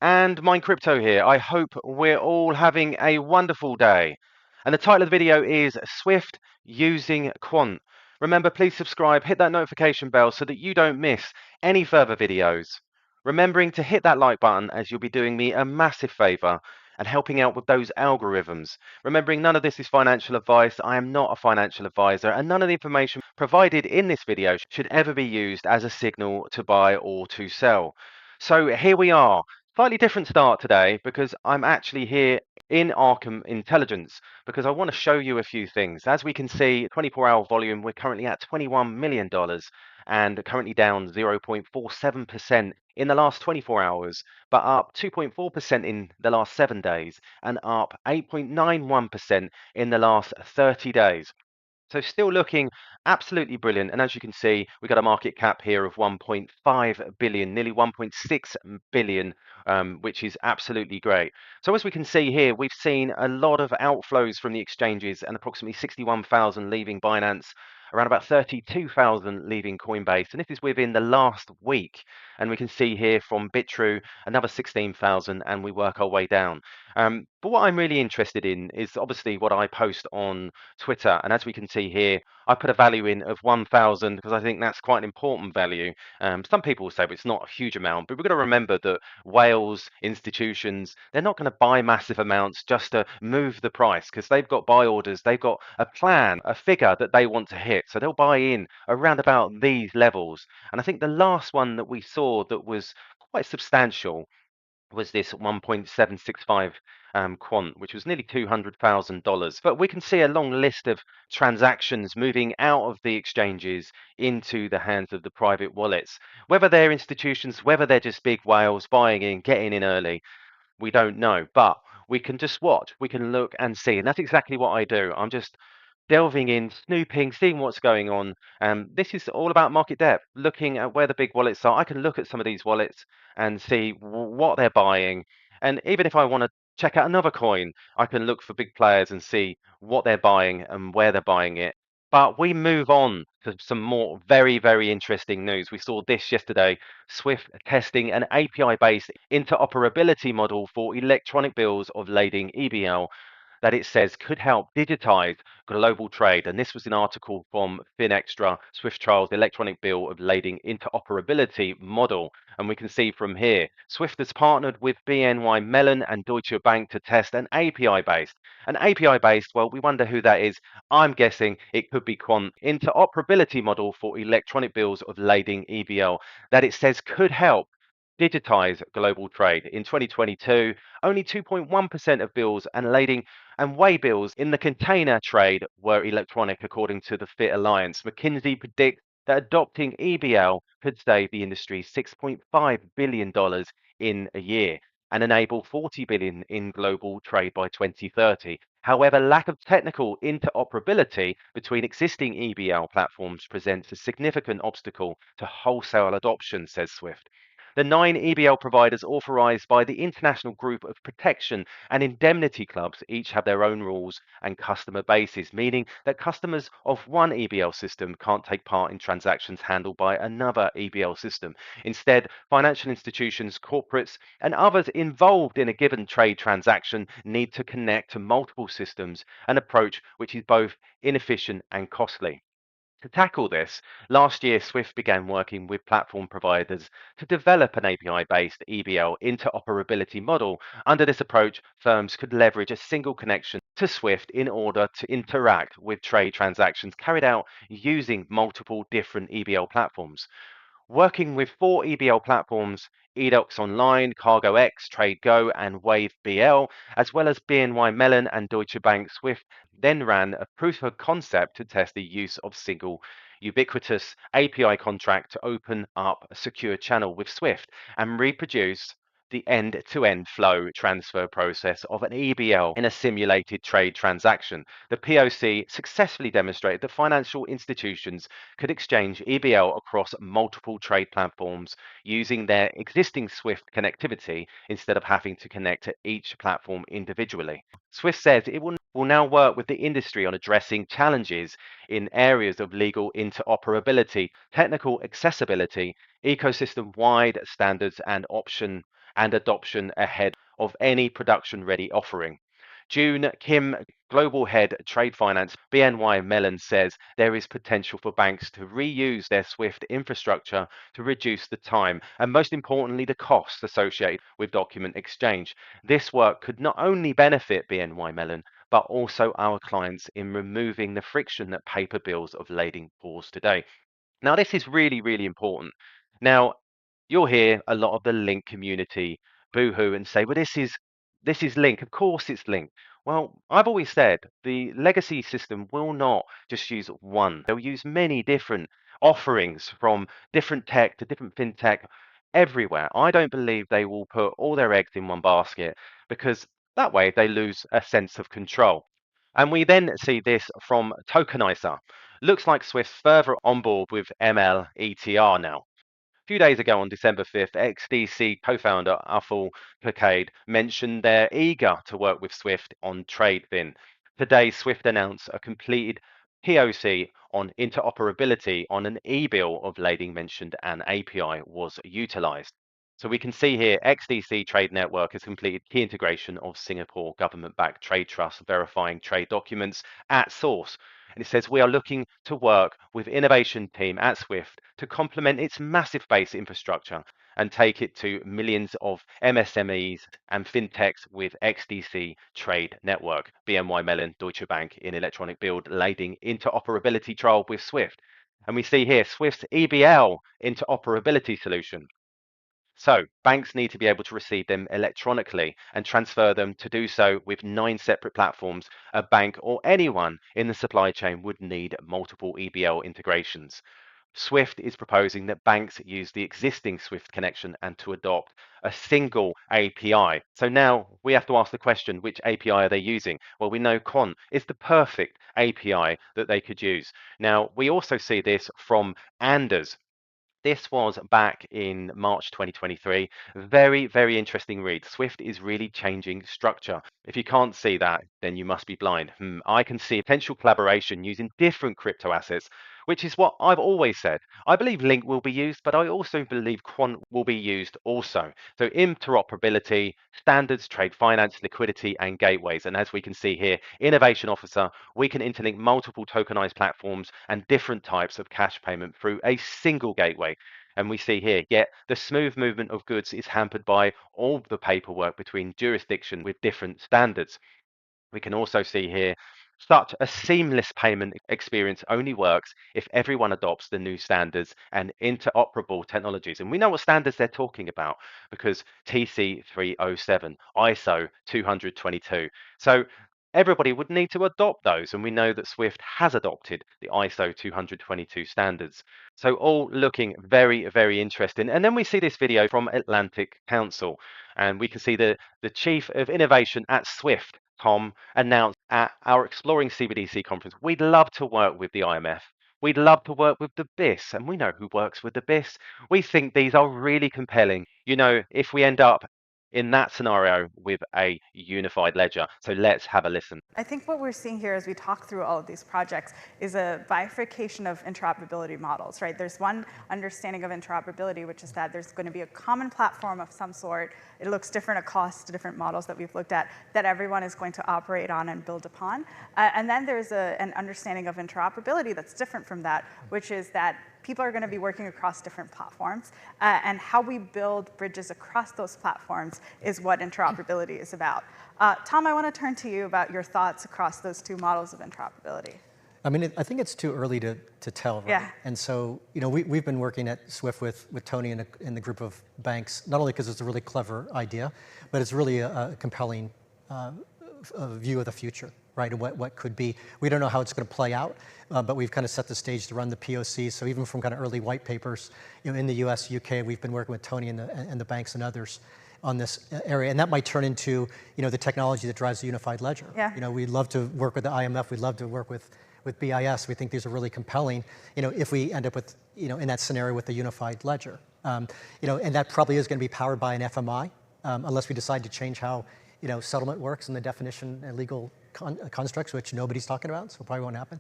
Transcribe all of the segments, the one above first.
And Mind Crypto here. I hope we're all having a wonderful day. And the title of the video is Swift Using Quant. Remember, please subscribe, hit that notification bell so that you don't miss any further videos. Remembering to hit that like button as you'll be doing me a massive favor and helping out with those algorithms. Remembering none of this is financial advice. I am not a financial advisor, and none of the information provided in this video should ever be used as a signal to buy or to sell. So here we are. Slightly different start today because I'm actually here in Arkham Intelligence because I want to show you a few things. As we can see, 24-hour volume, we're currently at $21 million and currently down 0.47% in the last 24 hours, but up 2.4% in the last 7 days and up 8.91% in the last 30 days. So still looking absolutely brilliant. And as you can see, we've got a market cap here of 1.5 billion, nearly 1.6 billion, which is absolutely great. So as we can see here, we've seen a lot of outflows from the exchanges and approximately 61,000 leaving Binance, around about 32,000 leaving Coinbase. And this is within the last week. And we can see here from Bitrue, another 16,000, and we work our way down. But what I'm really interested in is obviously what I post on Twitter. And as we can see here, I put a value in of 1,000 because I think that's quite an important value. Some people will say, but it's not a huge amount. But we've got to remember that whales, institutions, they're not going to buy massive amounts just to move the price because they've got buy orders. They've got a plan, a figure that they want to hit. So they'll buy in around about these levels. And I think the last one that we saw that was quite substantial was this 1.765 quant, which was nearly $200,000. But we can see a long list of transactions moving out of the exchanges into the hands of the private wallets. Whether they're institutions, whether they're just big whales buying in, getting in early, we don't know. But we can just watch, we can look and see. And that's exactly what I do. I'm just delving in, snooping, seeing what's going on. This is all about market depth, looking at where the big wallets are. I can look at some of these wallets and see what they're buying. And even if I want to check out another coin, I can look for big players and see what they're buying and where they're buying it. But we move on to some more very, very interesting news. We saw this yesterday, Swift testing an API-based interoperability model for electronic bills of lading EBL that it says could help digitize global trade. And this was an article from FinExtra, Swift trials the electronic bill of lading interoperability model. And we can see from here, Swift has partnered with BNY Mellon and Deutsche Bank to test an API based. An API based, well, we wonder who that is. I'm guessing it could be Quant interoperability model for electronic bills of lading EBL that it says could help digitize global trade. In 2022, only 2.1% of bills and lading and weigh bills in the container trade were electronic, according to the Fit Alliance. McKinsey predicts that adopting EBL could save the industry $6.5 billion in a year and enable 40 billion in global trade by 2030. However, lack of technical interoperability between existing EBL platforms presents a significant obstacle to wholesale adoption, says Swift. The 9 EBL providers authorized by the International Group of Protection and Indemnity Clubs each have their own rules and customer bases, meaning that customers of one EBL system can't take part in transactions handled by another EBL system. Instead, financial institutions, corporates, and others involved in a given trade transaction need to connect to multiple systems, an approach which is both inefficient and costly. To tackle this, last year Swift began working with platform providers to develop an API-based EBL interoperability model. Under this approach, firms could leverage a single connection to Swift in order to interact with trade transactions carried out using multiple different EBL platforms. Working with 4 EBL platforms, Edox Online, CargoX, TradeGo, and WaveBL, as well as BNY Mellon and Deutsche Bank, Swift then ran a proof of concept to test the use of single ubiquitous API contract to open up a secure channel with Swift and reproduce the end-to-end flow transfer process of an EBL in a simulated trade transaction. The POC successfully demonstrated that financial institutions could exchange EBL across multiple trade platforms using their existing SWIFT connectivity instead of having to connect to each platform individually. SWIFT says it will now work with the industry on addressing challenges in areas of legal interoperability, technical accessibility, ecosystem-wide standards and adoption ahead of any production-ready offering. June Kim, Global Head Trade Finance, BNY Mellon, says there is potential for banks to reuse their SWIFT infrastructure to reduce the time and, most importantly, the costs associated with document exchange. This work could not only benefit BNY Mellon, but also our clients in removing the friction that paper bills of lading cause today. Now, this is really, really important. Now, you'll hear a lot of the Link community boohoo and say, well, this is Link. Of course it's Link. Well, I've always said the legacy system will not just use one. They'll use many different offerings from different tech to different fintech everywhere. I don't believe they will put all their eggs in one basket because that way they lose a sense of control. And we then see this from Tokenizer. Looks like Swift's further on board with ML-ETR now. A few days ago on December 5th, XDC co-founder Aful Kakade mentioned they're eager to work with Swift on TradeFin. Today, Swift announced a completed POC on interoperability on an e-bill of lading mentioned an API was utilized. So we can see here XDC Trade Network has completed key integration of Singapore government-backed trade trust verifying trade documents at source. And it says we are looking to work with innovation team at Swift to complement its massive base infrastructure and take it to millions of MSMEs and fintechs with XDC Trade Network, BNY Mellon, Deutsche Bank in electronic bill lading interoperability trial with Swift. And we see here Swift's EBL interoperability solution. So banks need to be able to receive them electronically and transfer them to do so with 9 separate platforms. A bank or anyone in the supply chain would need multiple EBL integrations. Swift is proposing that banks use the existing Swift connection and to adopt a single API. So now we have to ask the question, which API are they using? Well, we know Quant is the perfect API that they could use. Now, we also see this from Anders. This was back in March 2023. Very, very interesting read. Swift is really changing structure. If you can't see that, then you must be blind. I can see potential collaboration using different crypto assets, which is what I've always said. I believe Link will be used, but I also believe Quant will be used also. So interoperability, standards, trade finance, liquidity, and gateways. And as we can see here, Innovation Officer, we can interlink multiple tokenized platforms and different types of cash payment through a single gateway. And we see here, yet the smooth movement of goods is hampered by all the paperwork between jurisdictions with different standards. We can also see here, such a seamless payment experience only works if everyone adopts the new standards and interoperable technologies. And we know what standards they're talking about because TC 307, ISO 222. So everybody would need to adopt those. And we know that Swift has adopted the ISO 222 standards. So all looking very, very interesting. And then we see this video from Atlantic Council, and we can see the Chief of Innovation at Swift, Tom, announced at our Exploring CBDC conference, we'd love to work with the IMF. We'd love to work with the BIS, and we know who works with the BIS. We think these are really compelling. You know, if we end up in that scenario with a unified ledger. So let's have a listen. I think what we're seeing here as we talk through all of these projects is a bifurcation of interoperability models, right? There's one understanding of interoperability, which is that there's going to be a common platform of some sort. It looks different across the different models that we've looked at that everyone is going to operate on and build upon. And then there's an understanding of interoperability that's different from that, which is that people are going to be working across different platforms, and how we build bridges across those platforms is what interoperability is about. Tom, I want to turn to you about your thoughts across those two models of interoperability. I mean, I think it's too early to tell, right? Yeah. And so, you know, we've been working at Swift with Tony and the group of banks, not only because it's a really clever idea, but it's really a compelling view of the future, right, and what could be. We don't know how it's going to play out, but we've kind of set the stage to run the POC. So even from kind of early white papers, you know, in the US, UK, we've been working with Tony and the banks and others on this area, and that might turn into, the technology that drives the unified ledger. Yeah. We'd love to work with the IMF. We'd love to work with BIS. We think these are really compelling, if we end up with, in that scenario with the unified ledger. And that probably is going to be powered by an FMI, unless we decide to change how, settlement works and the definition and legal constructs, which nobody's talking about, so probably won't happen.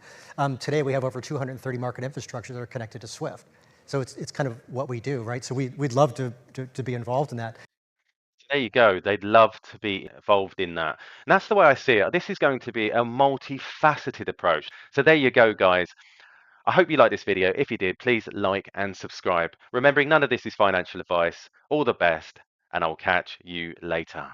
Today we have over 230 market infrastructures that are connected to SWIFT. So it's kind of what we do, right? So we'd love to be involved in that. There you go. They'd love to be involved in that. And that's the way I see it. This is going to be a multifaceted approach. So there you go, guys. I hope you liked this video. If you did, please like and subscribe. Remembering none of this is financial advice. All the best, and I'll catch you later.